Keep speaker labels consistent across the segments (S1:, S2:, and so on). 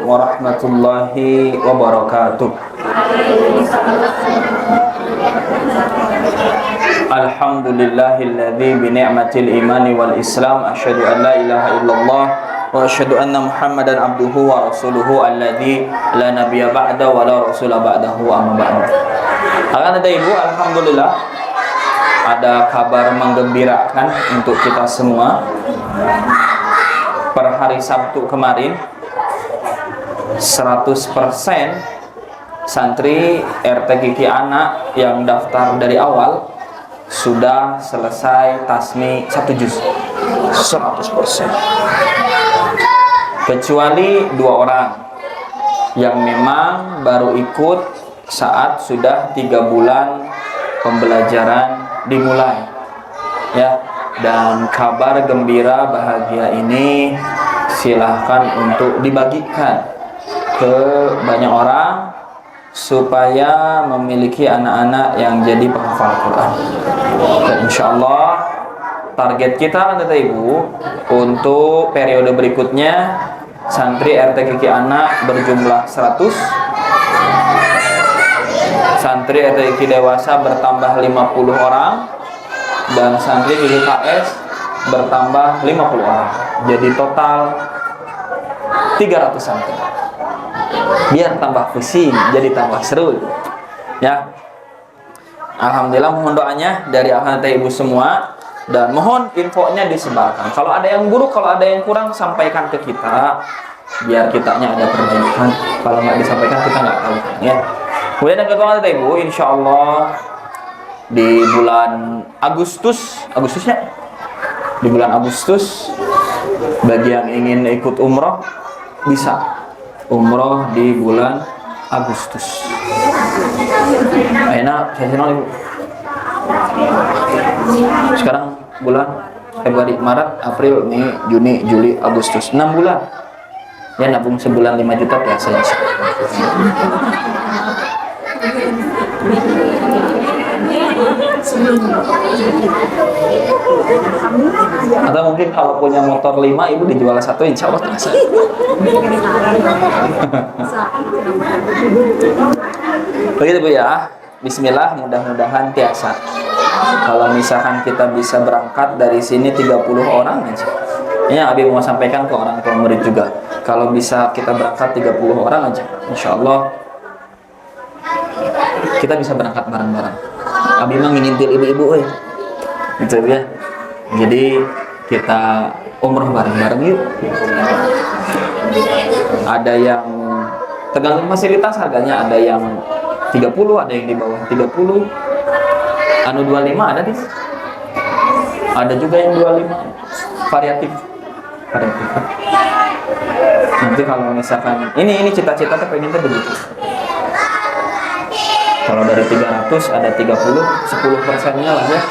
S1: warahmatullahi wabarakatuh. Alhamdulillahilladzi bi ni'matil imani wal islam asyhadu an la ilaha illallah wa asyhadu anna Muhammadan abduhu wa rasuluhu alladzi la nabiyya ba'da wa la rasula ba'dahu amma ba'du. Akan ada Ibu, alhamdulillah ada kabar menggembirakan untuk kita semua. Per hari Sabtu kemarin 100% santri RT Kiki Anak yang daftar dari awal sudah selesai tasmi 1 juz 100%, kecuali 2 orang yang memang baru ikut saat sudah 3 bulan pembelajaran dimulai, ya. Dan kabar gembira bahagia ini silahkan untuk dibagikan ke banyak orang supaya memiliki anak-anak yang jadi penghafal Quran. Dan insya Allah target kita, kata Ibu, untuk periode berikutnya santri RT Kiki Anak berjumlah 100, santri RT Kiki Dewasa bertambah 50 orang, dan santri Kiki KS bertambah 50 orang. Jadi total 300 santri. Biar tambah pusing, jadi tambah seru, ya. Alhamdulillah, mohon doanya dari akhwat ibu semua, dan mohon infonya disebarkan. Kalau ada yang buruk, kalau ada yang kurang, sampaikan ke kita biar kitanya ada perbaikan. Kalau nggak disampaikan, kita nggak tahu, ya. Kemudian yang kedua, kata ibu, insya Allah di bulan Agustusnya, di bulan Agustus bagi yang ingin ikut umroh bisa umroh di bulan Agustus. Enak, saya senang Ibu. Sekarang bulan Februari, Maret, April, Mei, Juni, Juli, Agustus, 6 bulan. Ya, nabung sebulan 5 juta biasanya. Atau mungkin kalau punya motor 5, Ibu dijual 1, insya Allah terasa. Begitu Bu ya. Bismillah, mudah-mudahan tiasa. Kalau misalkan kita bisa berangkat dari sini 30 orang aja. Ini Abi mau sampaikan ke orang tua murid juga. Kalau bisa kita berangkat 30 orang aja, insya Allah kita bisa berangkat bareng-bareng. Abi mah ngintil ibu-ibu, gitu ya. Jadi kita umroh bareng-bareng yuk. Ada yang tergantung fasilitas harganya, ada yang 30, ada yang di bawah 30. Anu 25 ada di. Ada juga yang 25. Variatif. Nanti kalau misalkan ini cita-cita tuh pengen tuh begitu. Kalau dari 300 ada 30, 10%-nya lah ya.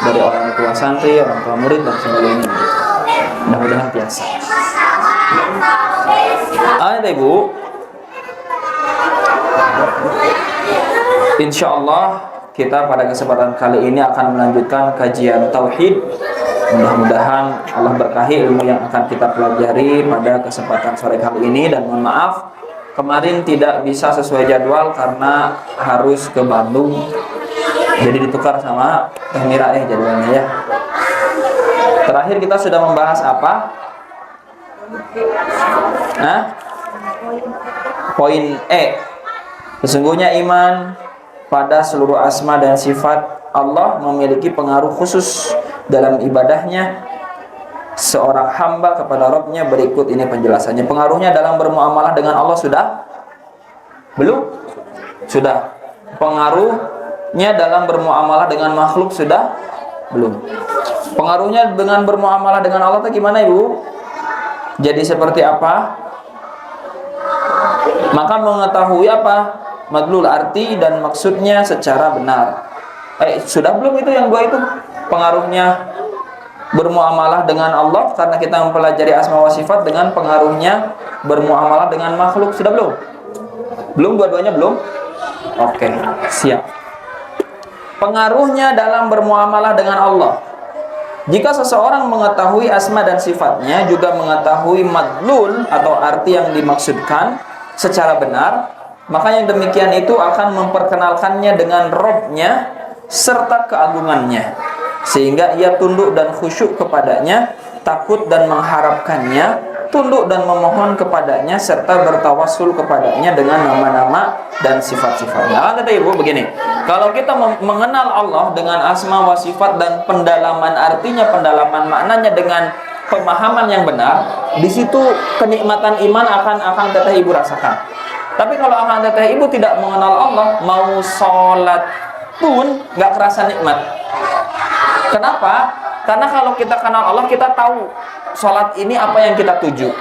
S1: Dari orang tua santri, orang tua murid, dan sebagainya. Mudah-mudahan biasa. Ada Ibu. Insya Allah kita pada kesempatan kali ini akan melanjutkan kajian Tauhid. Mudah-mudahan Allah berkahi ilmu yang akan kita pelajari pada kesempatan sore kali ini. Dan mohon maaf, kemarin tidak bisa sesuai jadwal karena harus ke Bandung. Jadi ditukar sama Teh Mira jadwalnya ya. Terakhir kita sudah membahas apa? Poin E. Sesungguhnya iman pada seluruh asma dan sifat Allah memiliki pengaruh khusus dalam ibadahnya seorang hamba kepada Rabb-nya. Berikut ini penjelasannya. Pengaruhnya dalam bermuamalah dengan Allah sudah? Belum? Sudah. Pengaruhnya dalam bermuamalah dengan makhluk sudah? Belum. Pengaruhnya dengan bermuamalah dengan Allah itu gimana Ibu? Jadi seperti apa? Maka mengetahui apa? Madlul arti dan maksudnya secara benar. Sudah belum itu yang 2 itu? Pengaruhnya bermuamalah dengan Allah karena kita mempelajari asma wa sifat dengan pengaruhnya bermuamalah dengan makhluk. Sudah belum? Belum, dua-duanya belum? Oke, siap. Pengaruhnya dalam bermuamalah dengan Allah Jika seseorang mengetahui asma dan sifatnya, juga mengetahui madlul atau arti yang dimaksudkan secara benar, maka yang demikian itu akan memperkenalkannya dengan Robnya serta keagungannya, sehingga ia tunduk dan khusyuk kepadanya, takut dan mengharapkannya, tunduk dan memohon kepadanya, serta bertawassul kepadanya dengan nama-nama dan sifat-sifatnya. Kata ibu begini, kalau kita mengenal Allah dengan asma wa sifat dan pendalaman artinya, pendalaman maknanya dengan pemahaman yang benar, di situ kenikmatan iman akan teteh ibu rasakan. Tapi kalau akan teteh ibu tidak mengenal Allah, mau sholat pun nggak kerasa nikmat. Kenapa? Karena kalau kita kenal Allah, kita tahu sholat ini apa yang kita tuju.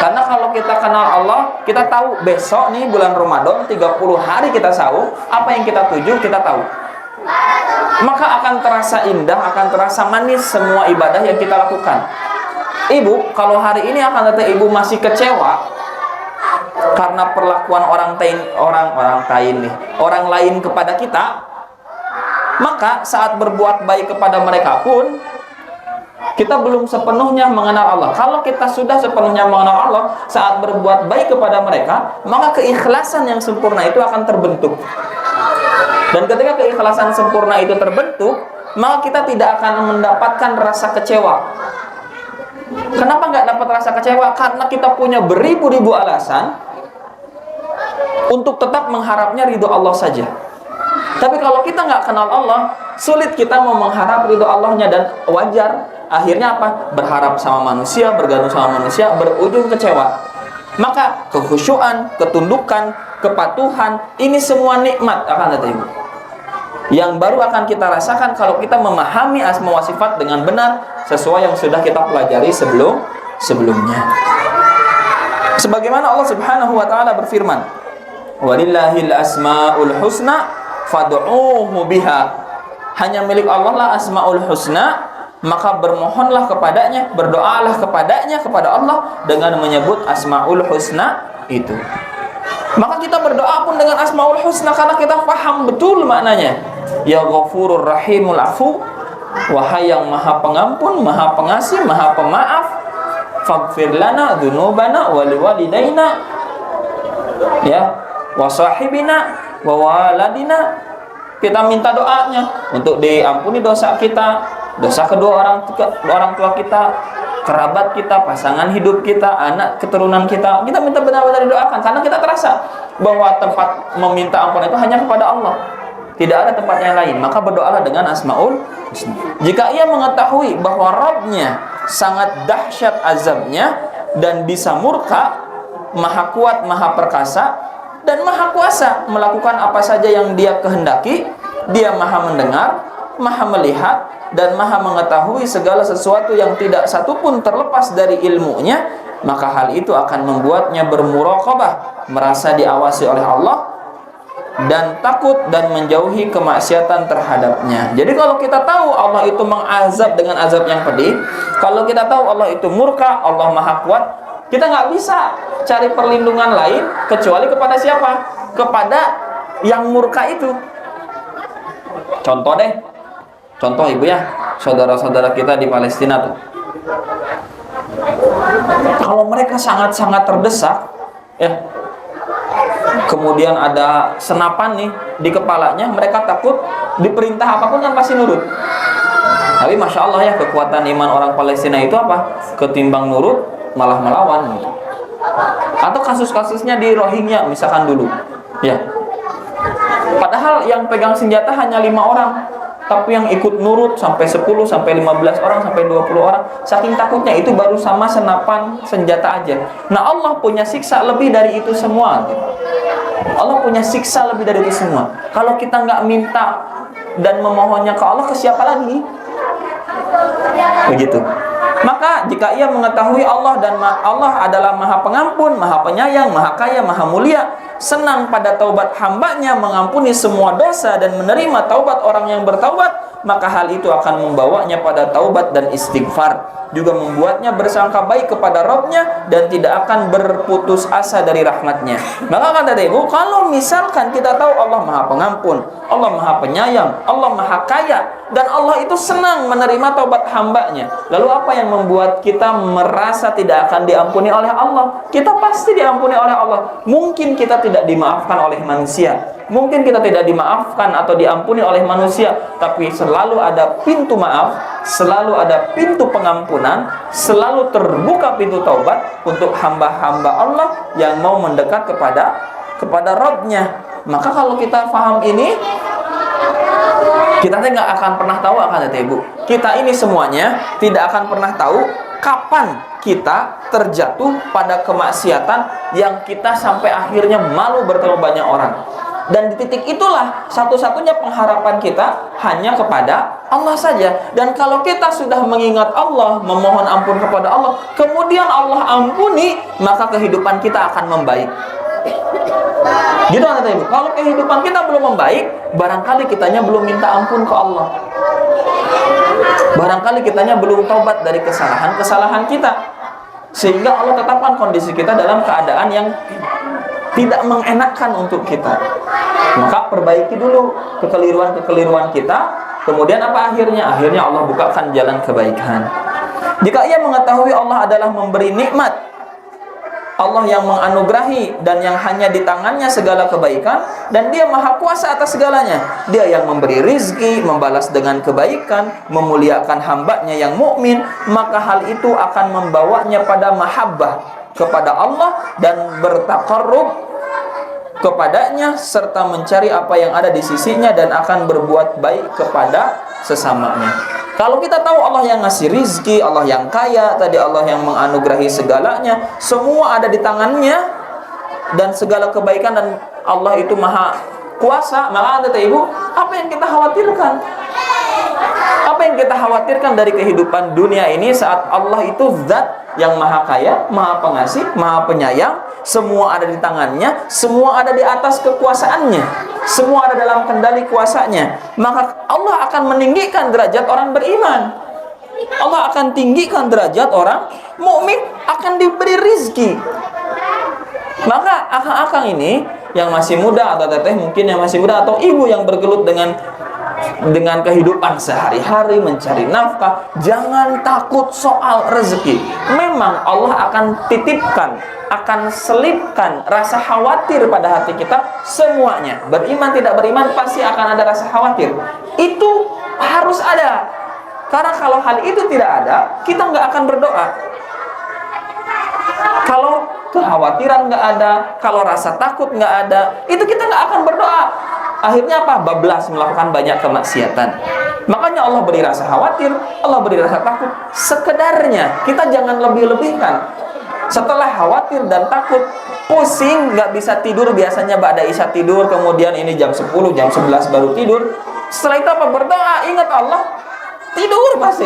S1: Karena kalau kita kenal Allah, kita tahu besok nih bulan Ramadan 30 hari kita sahur, apa yang kita tuju kita tahu. Maka akan terasa indah, akan terasa manis semua ibadah yang kita lakukan. Ibu, kalau hari ini akan teteh ibu masih kecewa karena perlakuan orang lain kepada kita, maka saat berbuat baik kepada mereka pun kita belum sepenuhnya mengenal Allah. Kalau kita sudah sepenuhnya mengenal Allah, saat berbuat baik kepada mereka, maka keikhlasan yang sempurna itu akan terbentuk. Dan ketika keikhlasan sempurna itu terbentuk, maka kita tidak akan mendapatkan rasa kecewa. Kenapa nggak dapat rasa kecewa? Karena kita punya beribu-ribu alasan untuk tetap mengharapnya ridho Allah saja. Tapi kalau kita nggak kenal Allah, sulit kita mau mengharap ridho Allahnya, dan wajar. Akhirnya apa? Berharap sama manusia, bergantung sama manusia, berujung kecewa. Maka kekhusyuan, ketundukan, kepatuhan, ini semua nikmat akan datang yang baru akan kita rasakan kalau kita memahami asma wa sifat dengan benar sesuai yang sudah kita pelajari sebelumnya. Sebagaimana Allah Subhanahu wa taala berfirman, "Walillahil asmaul husna fad'uuhu biha." Hanya milik Allah lah asmaul husna, maka bermohonlah kepadanya, berdoalah kepadanya, kepada Allah dengan menyebut asmaul husna itu. Maka kita berdoa pun dengan asmaul husna karena kita paham betul maknanya. Ya Ghafurur Rahimul Afu, wahai yang maha pengampun, maha pengasih, maha pemaaf, faghfir lana dzunubana wa liwalidayna, ya, wa sahibina wa waladina. Kita minta doanya untuk diampuni dosa kita, dosa kedua orang tua kita, kerabat kita, pasangan hidup kita, anak keturunan kita. Kita minta benar-benar didoakan karena kita terasa bahwa tempat meminta ampun itu hanya kepada Allah, tidak ada tempat yang lain. Maka berdoalah dengan asmaul husna. Jika ia mengetahui bahwa Rabbnya sangat dahsyat azabnya dan bisa murka, maha kuat, maha perkasa, dan maha kuasa melakukan apa saja yang dia kehendaki, dia maha mendengar, maha melihat, dan maha mengetahui segala sesuatu yang tidak satupun terlepas dari ilmunya, maka hal itu akan membuatnya bermuraqabah, merasa diawasi oleh Allah, dan takut dan menjauhi kemaksiatan terhadapnya. Jadi kalau kita tahu Allah itu mengazab dengan azab yang pedih, kalau kita tahu Allah itu murka, Allah maha kuat, kita nggak bisa cari perlindungan lain kecuali kepada siapa? Kepada yang murka itu. Contoh ibu ya, saudara-saudara kita di Palestina tuh. Kalau mereka sangat-sangat terdesak, ya, kemudian ada senapan nih di kepalanya, mereka takut, diperintah apapun kan pasti nurut. Tapi masya Allah ya, kekuatan iman orang Palestina itu apa? Ketimbang nurut, malah melawan gitu. Atau kasus-kasusnya di Rohingya misalkan dulu, ya. Padahal yang pegang senjata hanya 5 orang, tapi yang ikut nurut sampai 10, sampai 15 orang, sampai 20 orang. Saking takutnya, itu baru sama senapan senjata aja. Nah, Allah punya siksa lebih dari itu semua. Allah punya siksa lebih dari itu semua. Kalau kita nggak minta dan memohonnya ke Allah, ke siapa lagi? Begitu. Maka jika ia mengetahui Allah dan Allah adalah maha pengampun, maha penyayang, maha kaya, maha mulia, senang pada taubat hambanya, mengampuni semua dosa dan menerima taubat orang yang bertaubat, maka hal itu akan membawanya pada taubat dan istighfar, juga membuatnya bersangka baik kepada Rabbnya dan tidak akan berputus asa dari rahmatnya. Maka kata ibu, kalau misalkan kita tahu Allah maha pengampun, Allah maha penyayang, Allah maha kaya, dan Allah itu senang menerima taubat hambanya. Lalu apa yang membuat kita merasa tidak akan diampuni oleh Allah? Kita pasti diampuni oleh Allah. Mungkin kita tidak dimaafkan oleh manusia, mungkin kita tidak dimaafkan atau diampuni oleh manusia, tapi selalu ada pintu maaf, selalu ada pintu pengampunan, selalu terbuka pintu taubat untuk hamba-hamba Allah yang mau mendekat kepada Rabb-Nya. Maka kalau kita paham ini, kita nggak akan pernah tahu akan Ibu. Kita ini semuanya tidak akan pernah tahu kapan kita terjatuh pada kemaksiatan yang kita sampai akhirnya malu bertemu banyak orang. Dan di titik itulah satu-satunya pengharapan kita hanya kepada Allah saja. Dan kalau kita sudah mengingat Allah, memohon ampun kepada Allah, kemudian Allah ampuni, maka kehidupan kita akan membaik. Gitu kan Ibu. Kalau kehidupan kita belum membaik, barangkali kitanya belum minta ampun ke Allah. Barangkali kitanya belum taubat dari kesalahan-kesalahan kita, sehingga Allah tetapkan kondisi kita dalam keadaan yang tidak mengenakan untuk kita. Maka perbaiki dulu kekeliruan-kekeliruan kita. Kemudian apa akhirnya? Akhirnya Allah bukakan jalan kebaikan. Jika ia mengetahui Allah adalah memberi nikmat, Allah yang menganugerahi dan yang hanya di tangannya segala kebaikan, dan dia maha kuasa atas segalanya. Dia yang memberi rizki, membalas dengan kebaikan, memuliakan hambanya yang mukmin, maka hal itu akan membawanya pada mahabbah kepada Allah dan bertaqarrub kepadanya, serta mencari apa yang ada di sisinya dan akan berbuat baik kepada sesamanya. Kalau kita tahu Allah yang ngasih rizki, Allah yang kaya, tadi Allah yang menganugerahi segalanya, semua ada di tangannya, dan segala kebaikan, dan Allah itu maha kuasa, maka kata Ibu, apa yang kita khawatirkan? Apa yang kita khawatirkan dari kehidupan dunia ini saat Allah itu zat yang maha kaya, maha pengasih, maha penyayang, semua ada di tangannya, semua ada di atas kekuasaannya, semua ada dalam kendali kuasanya. Maka Allah akan meninggikan derajat orang beriman, Allah akan tinggikan derajat orang mukmin, akan diberi rizki. Maka akang-akang ini yang masih muda atau teteh mungkin yang masih muda, atau ibu yang bergelut dengan kehidupan sehari-hari mencari nafkah, jangan takut soal rezeki. Memang Allah akan titipkan, akan selipkan rasa khawatir pada hati kita semuanya. Beriman tidak beriman pasti akan ada rasa khawatir. Itu harus ada. Karena kalau hal itu tidak ada, kita nggak akan berdoa. Kalau kekhawatiran nggak ada, kalau rasa takut nggak ada, itu kita nggak akan berdoa. Akhirnya apa? Bablas, melakukan banyak kemaksiatan. Makanya Allah beri rasa khawatir, Allah beri rasa takut sekedarnya. Kita jangan lebih-lebihkan. Setelah khawatir dan takut, pusing, nggak bisa tidur, biasanya ba'da isya tidur, kemudian ini jam 10, jam 11 baru tidur. Setelah itu apa? Berdoa, ingat Allah, tidur pasti.